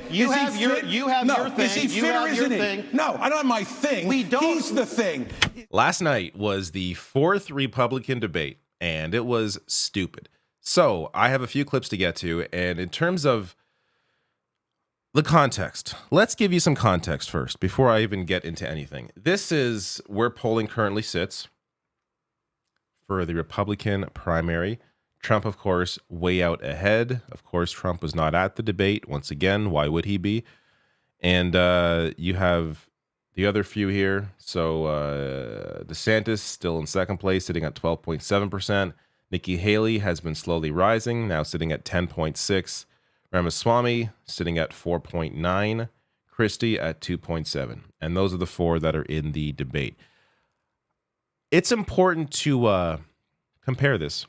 You have your thing. Is he fit or isn't he? No, I don't have my thing. We don't. He's the thing. Last night was the fourth Republican debate, and it was stupid. So I have a few clips to get to, and in terms of the context, let's give you some context first before I even get into anything. This is where polling currently sits for the Republican primary. Trump, of course, way out ahead. Of course, Trump was not at the debate. Once again, why would he be? And you have the other few here. So DeSantis still in second place, sitting at 12.7%. Nikki Haley has been slowly rising, now sitting at 10.6%. Ramaswamy sitting at 4.9%. Christie at 2.7%. And those are the four that are in the debate. It's important to compare this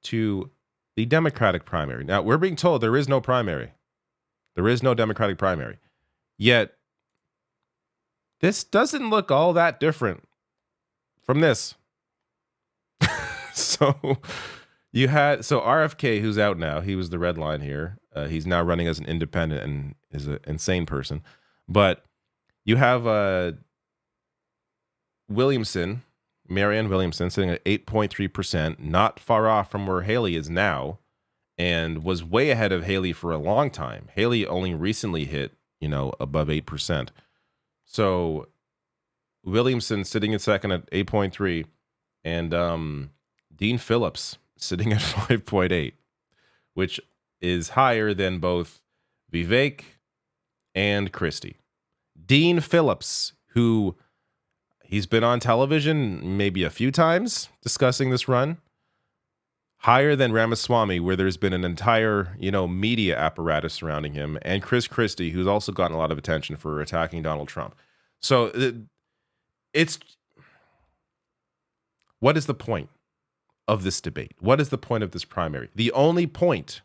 to the Democratic primary. Now, we're being told there is no primary. There is no Democratic primary. Yet, this doesn't look all that different from this. So RFK, who's out now, he was the red line here. He's now running as an independent and is an insane person. But you have Marianne Williamson, sitting at 8.3%, not far off from where Haley is now, and was way ahead of Haley for a long time. Haley only recently hit, above 8%. So Williamson sitting in second at 8.3%, and Dean Phillips sitting at 5.8%, which is higher than both Vivek and Christie. Dean Phillips, who he's been on television maybe a few times discussing this run, higher than Ramaswamy, where there's been an entire, media apparatus surrounding him, and Chris Christie, who's also gotten a lot of attention for attacking Donald Trump. So what is the point of this debate? What is the point of this primary? The only point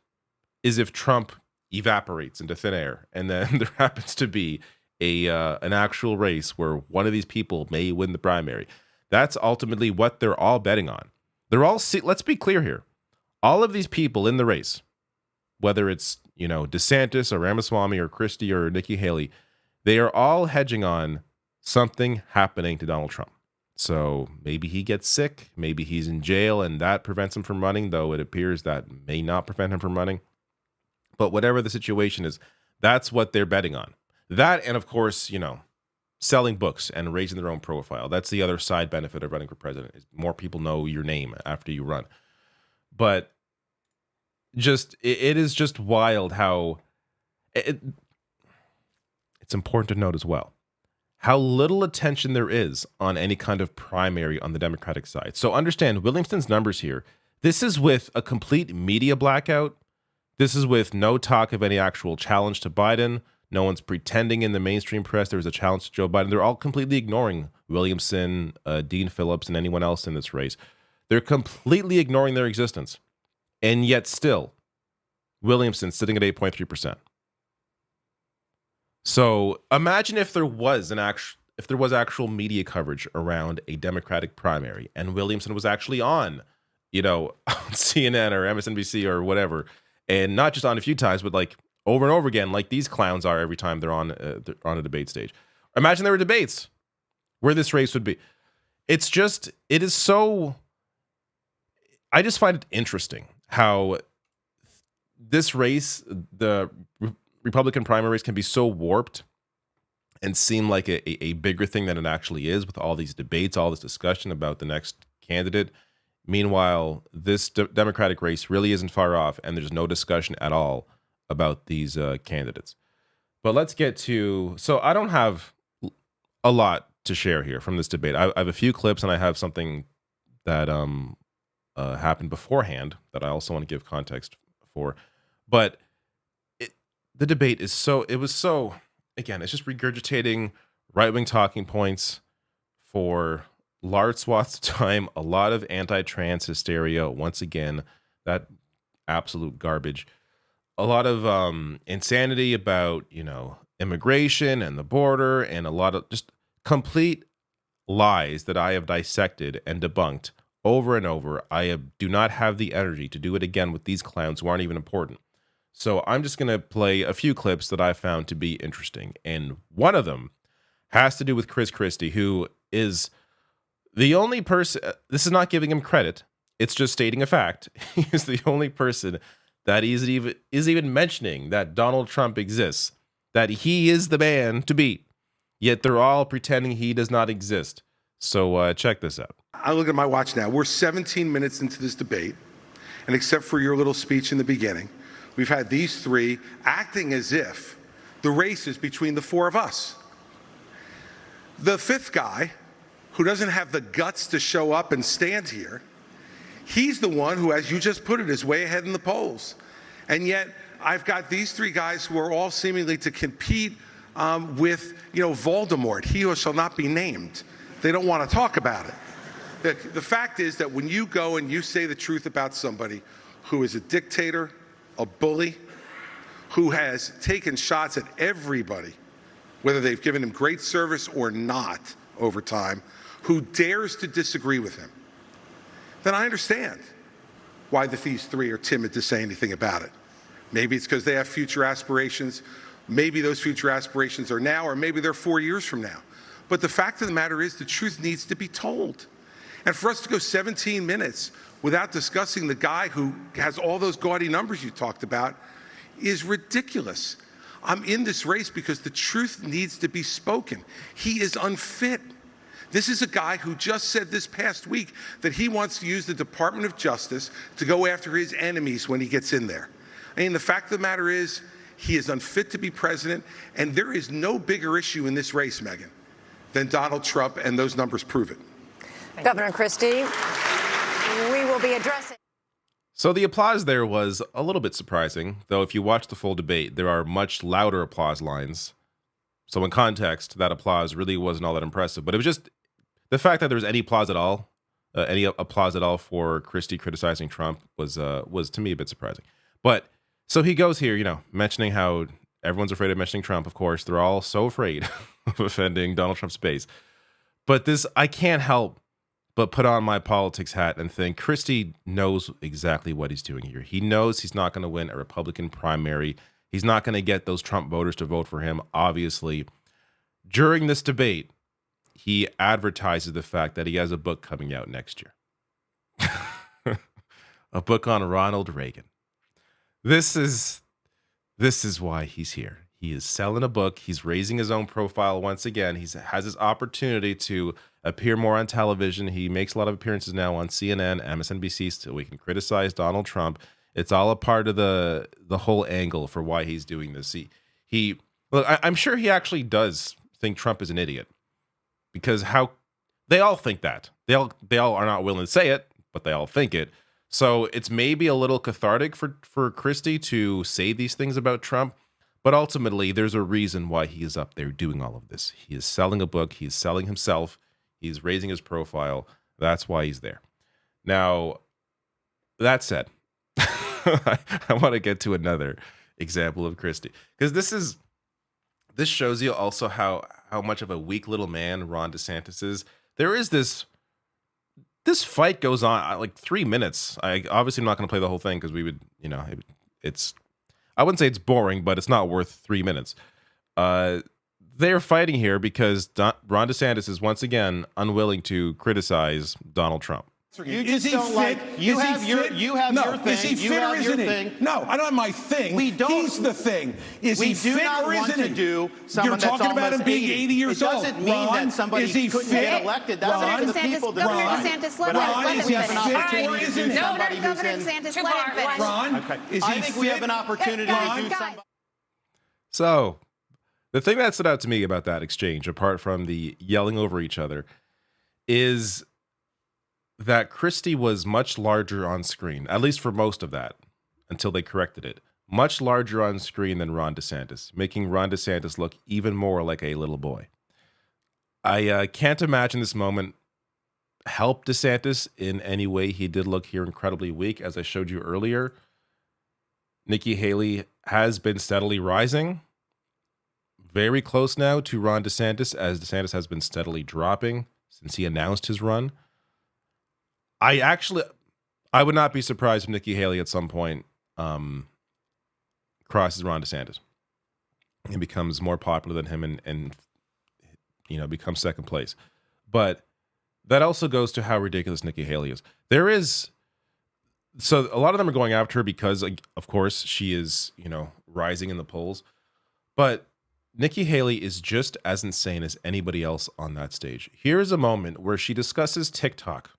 is if Trump evaporates into thin air, and then there happens to be an actual race where one of these people may win the primary. That's ultimately what they're all betting on. Let's be clear here. All of these people in the race, whether it's, DeSantis or Ramaswamy or Christie or Nikki Haley, they are all hedging on something happening to Donald Trump. So maybe he gets sick, maybe he's in jail, and that prevents him from running, though it appears that may not prevent him from running. But whatever the situation is, that's what they're betting on. That, and of course, selling books and raising their own profile. That's the other side benefit of running for president, is more people know your name after you run. But it is just wild how it's important to note as well how little attention there is on any kind of primary on the Democratic side. So understand Williamson's numbers here. This is with a complete media blackout. This is with no talk of any actual challenge to Biden. No one's pretending in the mainstream press there was a challenge to Joe Biden. They're all completely ignoring Williamson, Dean Phillips, and anyone else in this race. They're completely ignoring their existence. And yet still, Williamson sitting at 8.3%. So imagine if there was actual media coverage around a Democratic primary and Williamson was actually on, on CNN or MSNBC or whatever, and not just on a few times, but like over and over again, like these clowns are every time they're on a debate stage. Imagine there were debates where this race would be. I just find it interesting how this race, the Republican primary race, can be so warped and seem like a bigger thing than it actually is, with all these debates, all this discussion about the next candidate. Meanwhile, this Democratic race really isn't far off, and there's no discussion at all about these candidates. But let's get to... So I don't have a lot to share here from this debate. I have a few clips, and I have something that happened beforehand that I also want to give context for. But the debate is again, it's just regurgitating right-wing talking points for large swaths of time, a lot of anti-trans hysteria, once again, that absolute garbage, a lot of insanity about, immigration and the border, and a lot of just complete lies that I have dissected and debunked over and over. Do not have the energy to do it again with these clowns who aren't even important. So I'm just going to play a few clips that I found to be interesting. And one of them has to do with Christie, who is the only person, this is not giving him credit, it's just stating a fact. He is the only person that is even mentioning that Donald Trump exists, that he is the man to beat. Yet they're all pretending he does not exist. So check this out. I look at my watch now. We're 17 minutes into this debate. And except for your little speech in the beginning, we've had these three acting as if the race is between the four of us. The fifth guy, who doesn't have the guts to show up and stand here, he's the one who, as you just put it, is way ahead in the polls. And yet I've got these three guys who are all seemingly to compete with, Voldemort, he who shall not be named. They don't want to talk about it. The fact is that when you go and you say the truth about somebody who is a dictator, a bully, who has taken shots at everybody, whether they've given him great service or not over time, who dares to disagree with him, then I understand why these three are timid to say anything about it. Maybe it's because they have future aspirations. Maybe those future aspirations are now, or maybe they're 4 years from now. But the fact of the matter is the truth needs to be told. And for us to go 17 minutes without discussing the guy who has all those gaudy numbers you talked about is ridiculous. I'm in this race because the truth needs to be spoken. He is unfit. This is a guy who just said this past week that he wants to use the Department of Justice to go after his enemies when he gets in there. I mean, the fact of the matter is he is unfit to be president, and there is no bigger issue in this race, Megyn, than Donald Trump, and those numbers prove it. Governor Christie, we will be addressing. So the applause there was a little bit surprising, though if you watch the full debate, there are much louder applause lines. So in context, that applause really wasn't all that impressive. But it was just the fact that there was any applause at all for Christie criticizing Trump was to me a bit surprising. But so he goes here, mentioning how everyone's afraid of mentioning Trump. Of course, they're all so afraid of offending Donald Trump's base. But I can't help but put on my politics hat and think Christie knows exactly what he's doing here. He knows he's not going to win a Republican primary. He's not going to get those Trump voters to vote for him, obviously. During this debate, he advertises the fact that he has a book coming out next year. A book on Ronald Reagan. This is why he's here. He is selling a book. He's raising his own profile once again. He has his opportunity to appear more on television. He makes a lot of appearances now on CNN, MSNBC, so we can criticize Donald Trump. It's all a part of the whole angle for why he's doing this. I'm sure he actually does think Trump is an idiot, because they all think that. They all are not willing to say it, but they all think it. So it's maybe a little cathartic for Christie to say these things about Trump, but ultimately there's a reason why he is up there doing all of this. He is selling a book. He's selling himself. He's raising his profile. That's why he's there. Now, that said, I want to get to another example of Christie, because this shows you also how much of a weak little man Ron DeSantis is. There is this fight goes on like 3 minutes. I obviously am not going to play the whole thing because we would, I wouldn't say it's boring, but it's not worth 3 minutes. They're fighting here because Ron DeSantis is once again unwilling to criticize Donald Trump. You just don't like. You have your thing. Is he fit or isn't he? No, I don't have my thing. We don't. He's the thing. Is he fit or isn't he? To do You're talking about him being 80 years old. It doesn't mean that somebody couldn't get elected. That's up to the people to decide. DeSantis, let him finish. Governor DeSantis, let him finish. Ron, is he I think we have an opportunity to do something. So, the thing that stood out to me about that exchange, apart from the yelling over each other, is that Christie was much larger on screen, at least for most of that, until they corrected it. Much larger on screen than Ron DeSantis, making Ron DeSantis look even more like a little boy. I can't imagine this moment helped DeSantis in any way. He did look here incredibly weak, as I showed you earlier. Nikki Haley has been steadily rising, very close now to Ron DeSantis, as DeSantis has been steadily dropping since he announced his run. I would not be surprised if Nikki Haley at some point crosses Ron DeSantis and becomes more popular than him and becomes second place. But that also goes to how ridiculous Nikki Haley is. So a lot of them are going after her because, of course, she is, rising in the polls. But Nikki Haley is just as insane as anybody else on that stage. Here's a moment where she discusses TikTok.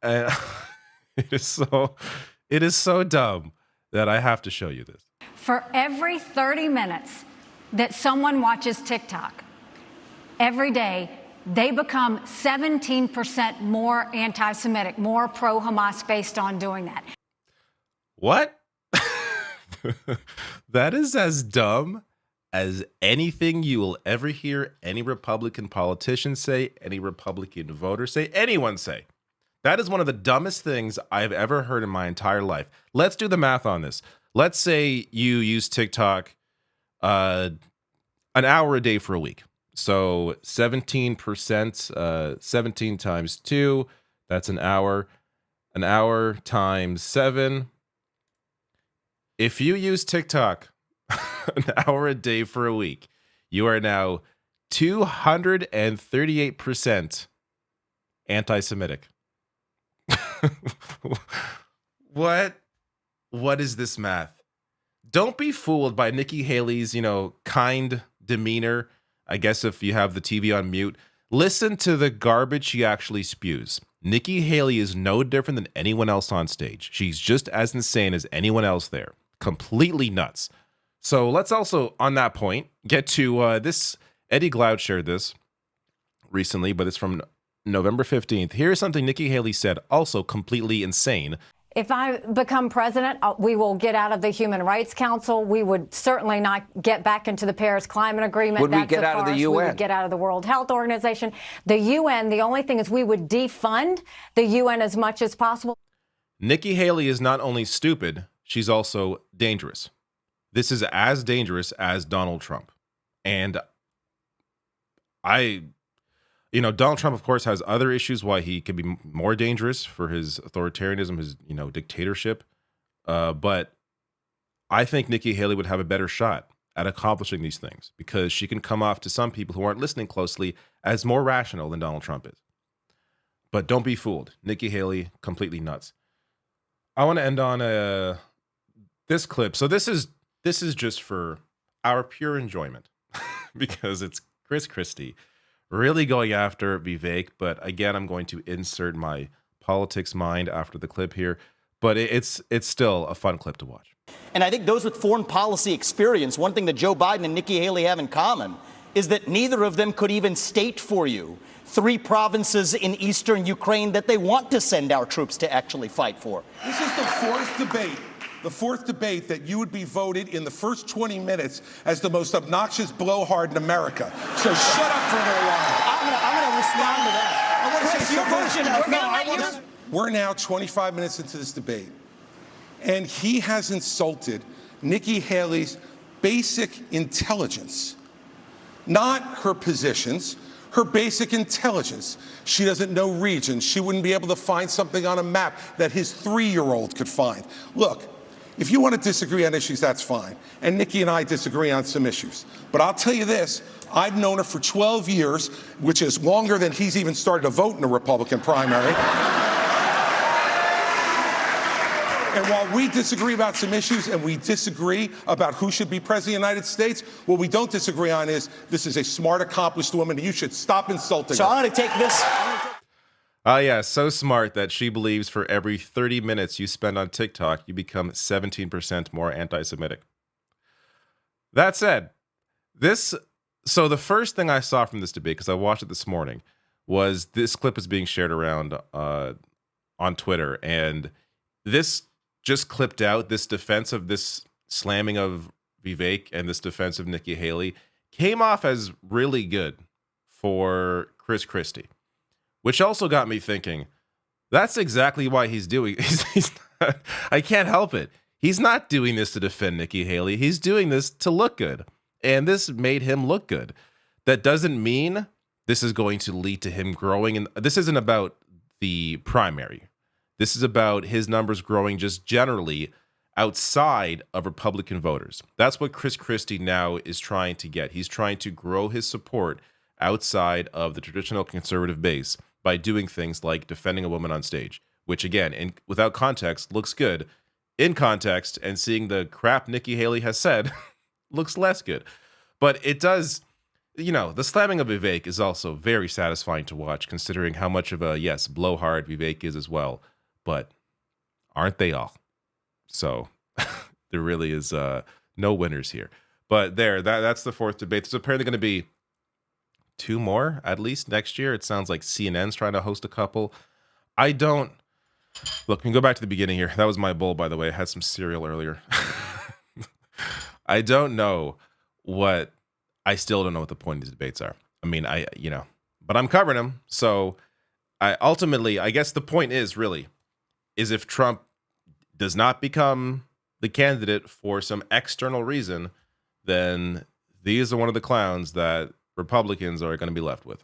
And it is so dumb that I have to show you this. For every 30 minutes that someone watches TikTok, every day, they become 17% more anti-Semitic, more pro-Hamas based on doing that. What? That is as dumb as anything you will ever hear any Republican politician say, any Republican voter say, anyone say. That is one of the dumbest things I've ever heard in my entire life. Let's do the math on this. Let's say you use TikTok an hour a day for a week. So 17%, 17 times 2, that's an hour. An hour times 7. If you use TikTok an hour a day for a week, you are now 238% anti-Semitic. What is this math? Don't be fooled by Nikki Haley's, kind demeanor. I guess if you have the TV on mute, listen to the garbage she actually spews. Nikki Haley is no different than anyone else on stage. She's just as insane as anyone else there. Completely nuts. So let's also, on that point, get to this. Eddie Glaude shared this recently, but it's from November 15th. Here's something Nikki Haley said, also completely insane. If I become president, we will get out of the Human Rights Council. We would certainly not get back into the Paris Climate Agreement. Would we get out of the UN? We would get out of the World Health Organization. The UN, the only thing is we would defund the UN as much as possible. Nikki Haley is not only stupid, she's also dangerous. This is as dangerous as Donald Trump. And Donald Trump, of course, has other issues why he can be more dangerous for his authoritarianism, his, dictatorship. But I think Nikki Haley would have a better shot at accomplishing these things because she can come off to some people who aren't listening closely as more rational than Donald Trump is. But don't be fooled. Nikki Haley, completely nuts. I want to end on this clip. So this is just for our pure enjoyment because it's Christie really going after Vivek. But again, I'm going to insert my politics mind after the clip here. But it's still a fun clip to watch. And I think those with foreign policy experience, one thing that Joe Biden and Nikki Haley have in common is that neither of them could even state for you 3 provinces in eastern Ukraine that they want to send our troops to actually fight for. This is the fourth debate that you would be voted in the first 20 minutes as the most obnoxious blowhard in America. So shut up for a little while. I'm going to respond to that. We're now 25 minutes into this debate, and he has insulted Nikki Haley's basic intelligence, not her positions, her basic intelligence. She doesn't know regions. She wouldn't be able to find something on a map that his 3-year-old could find. Look, if you want to disagree on issues, that's fine. And Nikki and I disagree on some issues. But I'll tell you this, I've known her for 12 years, which is longer than he's even started to vote in a Republican primary. And while we disagree about some issues and we disagree about who should be president of the United States, what we don't disagree on is this is a smart, accomplished woman, and you should stop insulting her. So I'm going to take this. Yeah, so smart that she believes for every 30 minutes you spend on TikTok, you become 17% more anti-Semitic. That said, so the first thing I saw from this debate, because I watched it this morning, was this clip is being shared around on Twitter, and this just clipped out this defense of this slamming of Vivek and this defense of Nikki Haley came off as really good for Christie, which also got me thinking, that's exactly why he's doing. He's not, I can't help it. He's not doing this to defend Nikki Haley. He's doing this to look good. And this made him look good. That doesn't mean this is going to lead to him growing. And this isn't about the primary. This is about his numbers growing just generally outside of Republican voters. That's what Chris Christie now is trying to get. He's trying to grow his support outside of the traditional conservative base by doing things like defending a woman on stage, which again, without context, looks good. In context and seeing the crap Nikki Haley has said, looks less good. But it does, the slamming of Vivek is also very satisfying to watch, considering how much of a, yes, blowhard Vivek is as well. But aren't they all? So there really is no winners here. But that's the fourth debate. There's apparently going to be 2 more at least next year. It sounds like CNN's trying to host a couple. Look, we can go back to the beginning here. That was my bowl, by the way. I had some cereal earlier. I don't know I still don't know what the point of these debates are. I mean, but I'm covering them. So I guess the point is if Trump does not become the candidate for some external reason, then these are one of the clowns that Republicans are going to be left with.